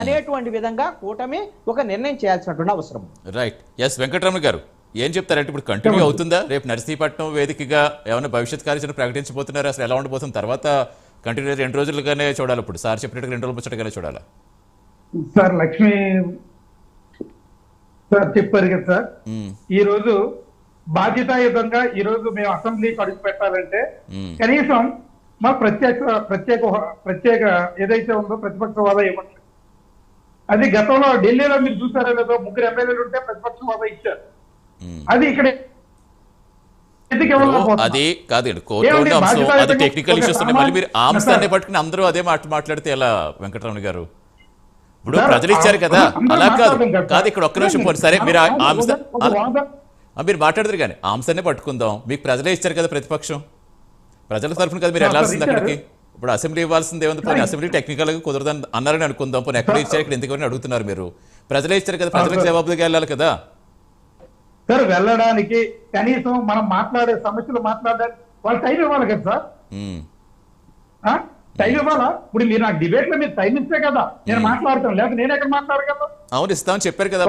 అనేటువంటి విధంగా కూటమి ఒక నిర్ణయం చేయాల్సినటువంటి అవసరం. రైట్. ఎస్ వెంకటరమణ గారు ఏం చెప్తారంటే ఇప్పుడు కంటిన్యూ అవుతుందా రేపు నర్సీపట్నం వేదికగా ఏమైనా భవిష్యత్ కార్యాచరణ ప్రకటించబోతున్నారు? అసలు ఎలా ఉండబోతుంది? తర్వాత కంటిన్యూ 2 రోజులుగానే చూడాలి. ఇప్పుడు సార్ చెప్పినట్టుగా 2 రోజులు ముచ్చటగానే చూడాలా? సార్ లక్ష్మి సార్ చెప్పారు కదా సార్, ఈ రోజు బాధ్యతాయుతంగా ఈ రోజు మేము అసెంబ్లీకి అడుగు పెట్టాలంటే కనీసం మా ప్రత్యేక ఏదైతే ఉందో ప్రతిపక్ష హోదా ఇవ్వండి. అది గతంలో ఢిల్లీలో మీరు చూసారో లేదో 3 ఎమ్మెల్యేలు ఉంటే ప్రతిపక్ష హోదా ఇచ్చారు. అది ఇక్కడ అది కాదండి, కోర్టు అంశం, అది టెక్నికల్ ఇష్యూస్ ఉన్నాయి. మళ్ళీ మీరు ఆ అంశాన్ని పట్టుకుని అందరూ అదే మాట్లాడితే ఎలా వెంకటరమణ గారు? ఇప్పుడు ప్రజలు ఇచ్చారు కదా, అలా కాదు ఇక్కడ ఒక్క నిమిషం పోనీ. సరే మీరు మీరు మాట్లాడతారు కానీ ఆ అంశాన్ని పట్టుకుందాం. మీకు ప్రజలే ఇచ్చారు కదా ప్రతిపక్షం, ప్రజల తరఫున కదా మీరు వెళ్ళాల్సింది అక్కడికి. ఇప్పుడు అసెంబ్లీ ఇవ్వాల్సింది ఏముంది? పోనీ అసెంబ్లీ టెక్నికల్ గా కుదరదని అన్నారని అనుకుందాం. పోనీ ఎక్కడ ఇచ్చారు, ఇక్కడ ఎందుకు అడుగుతున్నారు మీరు? ప్రజలే ఇచ్చారు కదా, ప్రజలకు జవాబుగా వెళ్ళాలి కదా సార్. వెళ్ళడానికి కనీసం మనం మాట్లాడే సమస్యలు మాట్లాడడానికి వాళ్ళు టైం ఇవ్వాలి కదా సార్. టైం ఇవ్వాలా? ఇప్పుడు మీరు నాకు డిబేట్ లో మీరు టైం ఇస్తే కదా నేను మాట్లాడతాను, లేకపోతే నేను ఎక్కడ మాట్లాడగలను? అవును ఇస్తామని చెప్పారు కదా,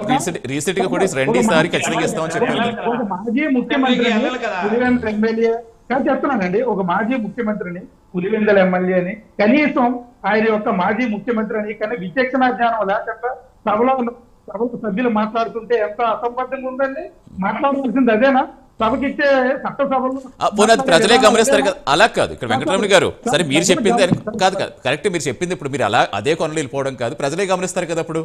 రీసెంట్ గా కూడా రెండోసారి ఖచ్చితంగా ఇస్తామని చెప్పారు. ఒక మాజీ ముఖ్యమంత్రిని పులివెందుల ఎమ్మెల్యే కానీ చెప్తున్నానండి, ఒక మాజీ ముఖ్యమంత్రిని పులివెందుల ఎమ్మెల్యేని కనీసం ఆయన యొక్క మాజీ ముఖ్యమంత్రి అని కానీ విచక్షణ జ్ఞానం లేకుండా సభలో సభ్యులు మాట్లాడుతుంటే ఎంత అసంబద్ధంగా ఉందండి. మాట్లాడాల్సింది అదేనా? సభకిచ్చే చట్టసభలో ప్రజలే గమనిస్తారు కదా. అలా కాదు ఇక్కడ వెంకటరమణ గారు, సరే మీరు చెప్పింది కాదు కరెక్ట్, మీరు చెప్పింది ఇప్పుడు మీరు అలా అదే కొనలు వెళ్ళిపోవడం కాదు, ప్రజలే గమనిస్తారు కదా. అప్పుడు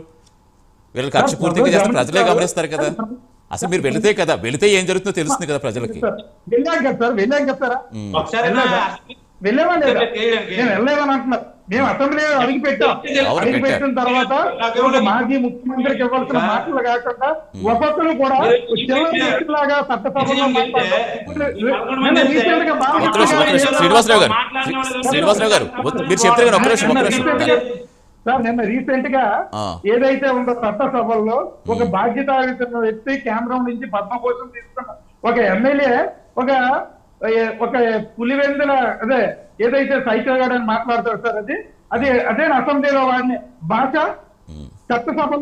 వీళ్ళకి కక్ష పూర్తిగా చేస్తే ప్రజలే గమనిస్తారు కదా. అసలు మీరు వెళితే కదా, వెళితే ఏం జరుగుతుందో తెలుస్తుంది కదా ప్రజలకి. వెళ్ళాం కదా సార్, వెళ్ళాం కదా సార్, వెళ్ళామని నేను వెళ్ళలేదని అంటున్నారు. మేము అసెంబ్లీ అడిగి పెట్టిన తర్వాత ఒక మాజీ ముఖ్యమంత్రికి ఇవ్వాల్సిన మాటలు కాకుండా ఒక్కొక్కరు కూడా లాగా చట్టసభలో శ్రీనివాసరావు గారు మీరు చెప్తారు ఒక్క నిమిషం. సార్ నిన్న రీసెంట్ గా ఏదైతే ఉందో చట్టసభల్లో ఒక బాధ్యతాయుతమైన వ్యక్తి కేంద్రం నుంచి పద్మభూషణ్ తీసుకున్న ఒక ఎమ్మెల్యే ఒక పులివెందుల అదే ఏదైతే సైకిల్ అని మాట్లాడతారు సార్, అదే అసెంబ్లీలో వాడిని భాష చట్టసభలో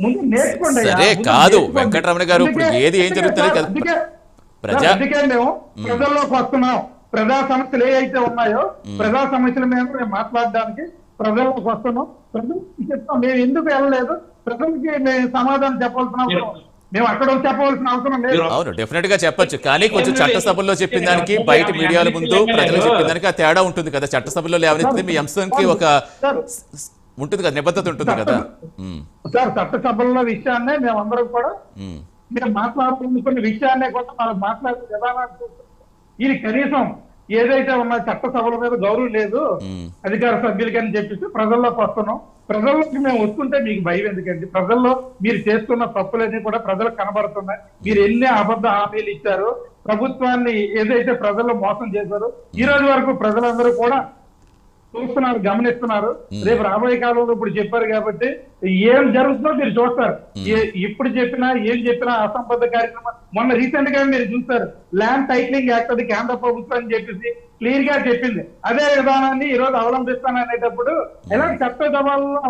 ముందు నేర్చుకోండి. కాదు వెంకటరమణ గారు, ఏది ఏం జరుగుతుంది కదా, అందుకే మేము ప్రజల్లోకి వస్తున్నాం. ప్రజా సమస్యలు ఏవైతే ఉన్నాయో ప్రజా సమస్యల మీద మేము మాట్లాడడానికి ప్రజల్లోకి వస్తున్నాం. ప్రజలకు చెప్తాం మేము ఎందుకు వెళ్ళలేదు, ప్రజలకి మేము సమాధానం చెప్పాల్సిన అవసరం, మేము అక్కడ చెప్పవలసిన అవసరం లేదు. అవును డెఫినెట్ గా చెప్పొచ్చు, కానీ కొంచెం చట్టసభల్లో చెప్పిన దానికి బయట మీడియాల ముందు ప్రజలు చెప్పిన దానికి ఆ తేడా ఉంటుంది కదా. చట్టసభల్లో లేవనెత్తితే మీ అంశానికి ఒక ఉంటుంది కదా, నిబద్ధత ఉంటుంది కదా సార్. చట్టసభల్లో విషయాన్నే మేమందరం కూడా మేము మాట్లాడుకున్న విషయాన్నే కూడా మనం మాట్లాడే విధానాన్ని ఇది కనీసం ఏదైతే ఉన్న చట్టసభల మీద గౌరవం లేదు అధికార సభ్యులకి అని చెప్పేసి ప్రజల్లోకి వస్తున్నాం. ప్రజల్లోకి మేము వస్తుంటే మీకు భయం ఎందుకండి? ప్రజల్లో మీరు చేస్తున్న తప్పులన్నీ కూడా ప్రజలకు కనబడుతున్నాయి. మీరు ఎన్ని అబద్ధ హామీలు ఇచ్చారో, ప్రభుత్వాన్ని ఏదైతే ప్రజల్లో మోసం చేశారో ఈ రోజు వరకు ప్రజలందరూ కూడా చూస్తున్నారు, గమనిస్తున్నారు. రేపు రాబోయే కాలంలో ఇప్పుడు చెప్పారు కాబట్టి ఏం జరుగుతుందో మీరు చూస్తారు. ఇప్పుడు ఏం చెప్పినా అసంబద్ధ కార్యక్రమం. మొన్న రీసెంట్ గా మీరు చూస్తారు, ల్యాండ్ టైటిలింగ్ యాక్ట్ అది కేంద్ర ప్రభుత్వం అని చెప్పేసి క్లియర్ గా చెప్పింది. అదే విధానాన్ని ఈ రోజు అవలంబిస్తాననేటప్పుడు ఎలాంటి చట్ట సభల్లో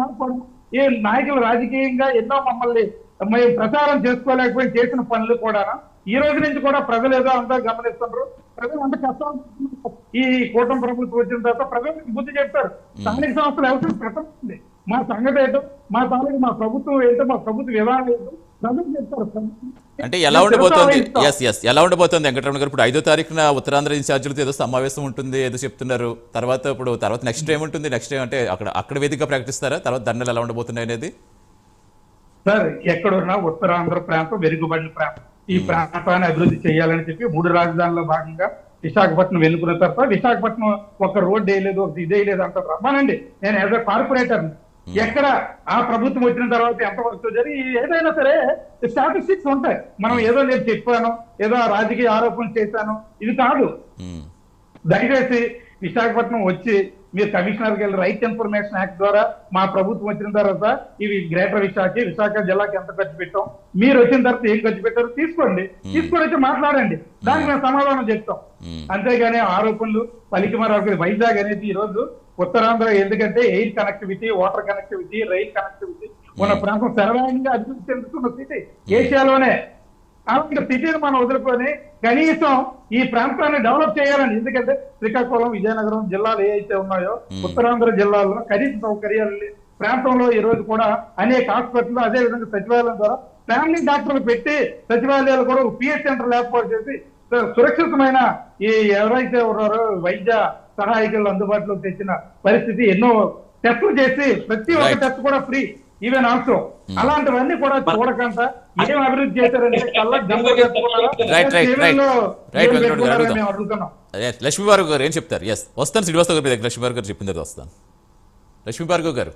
ఏ నాయకులు రాజకీయంగా ఎన్నో మమ్మల్ని మేము ప్రచారం చేసుకోలేకపోయి చేసిన పనులు కూడా ఈ రోజు నుంచి కూడా ప్రజలు ఏదో అంతా గమనిస్తున్నారు. ప్రజలు అంత కష్టం ఈ కూటమి ప్రభుత్వం వచ్చిన తర్వాత ప్రజలకు బుద్ధి చెప్తారు. స్థానిక సంస్థలు అవసరం ప్రకటించింది, మా సంగతి ఏంటో, మా తాలూకు మా ప్రభుత్వం ఏంటో, మా ప్రభుత్వ విధానం ఏంటో ప్రజలు చెప్తారు. అంటే ఎలా ఉండబోతోంది? ఎలా ఉండబోతోంది వెంకటరమణ గారు? ఇప్పుడు 5వ తారీఖున ఉత్తరాంధ్ర ఇన్ఛార్జీలతో ఏదో సమావేశం ఉంటుంది ఏదో చెప్తున్నారు. తర్వాత నెక్స్ట్ ఏముంటుంది? నెక్స్ట్ ఏమంటే అక్కడ వేదికగా ప్రకటిస్తారా? తర్వాత ధర్నాలు ఎలా ఉండబోతున్నాయి అనేది? సార్ ఎక్కడున్నా ఉత్తరాంధ్ర ప్రాంతం వెనుకబడిన ప్రాంతం, ఈ ప్రాంతాన్ని అభివృద్ధి చేయాలని చెప్పి 3 రాజధానుల్లో భాగంగా విశాఖపట్నం ఎన్నుకున్న తర్వాత విశాఖపట్నం ఒక రోడ్డు వేయలేదు, ఒక ఇది వేయలేదు అంటారు. రమ్మానండి, నేను యాజ్ అ కార్పొరేటర్ ఎక్కడ ఆ ప్రభుత్వం వచ్చిన తర్వాత ఎంత వరకు జరిగి ఏదైనా సరే స్టాటిస్టిక్స్ ఉంటాయి. మనం ఏదో నేను చెప్పాను, ఏదో రాజకీయ ఆరోపణలు చేశాను, ఇది కాదు. దయచేసి విశాఖపట్నం వచ్చి మీరు కమిషనర్కి వెళ్ళి రైట్ ఇన్ఫర్మేషన్ యాక్ట్ ద్వారా మా ప్రభుత్వం వచ్చిన తర్వాత ఇవి గ్రేటర్ విశాఖ జిల్లాకి ఎంత ఖర్చు పెట్టాం, మీరు వచ్చిన తర్వాత ఏం ఖర్చు పెట్టారో తీసుకోండి, తీసుకొని వచ్చి మాట్లాడండి, దానికి మేము సమాధానం చెప్తాం. అంతేగాని ఆరోపణలు పలికిమారు. వైజాగ్ అనేది ఈ రోజు ఉత్తరాంధ్ర ఎందుకంటే air connectivity, water connectivity, rail connectivity ఉన్న ప్రాంతం సర్వాంగంగా అభివృద్ధి చెందుతున్న సిటీ ఏషియాలోనే. అలాంటి సిటీని మనం వదులుకొని కనీసం ఈ ప్రాంతాన్ని డెవలప్ చేయాలని, ఎందుకంటే శ్రీకాకుళం, విజయనగరం జిల్లాలు ఏవైతే ఉన్నాయో ఉత్తరాంధ్ర జిల్లాల్లో కనీస సౌకర్యాలు ప్రాంతంలో ఈ రోజు కూడా అనేక హాస్పిటల్, అదే విధంగా సచివాలయం ద్వారా ఫ్యామిలీ డాక్టర్లు పెట్టి సచివాలయాలు కూడా పిహెచ్ సెంటర్లు ఏర్పాటు చేసి సురక్షితమైన ఈ ఎవరైతే ఉన్నారో వైద్య సహాయకులు అందుబాటులోకి తెచ్చిన పరిస్థితి, ఎన్నో టెస్టులు చేసి ప్రతి ఒక్క టెస్ట్ కూడా ఫ్రీ, ఈవెన్ ఆల్సో. అలాంటివన్నీ కూడా చూడకుండా ఏం అభివృద్ధి చేశారంటే మేము అడుగుతున్నాం. లక్ష్మీబాబు గారు ఏం చెప్తారు? ఎస్, వస్తాను శ్రీనివాసరావు గారు, లక్ష్మీబాబు గారు చెప్పిన తర్వాత వస్తాను. లక్ష్మీబాబు గారు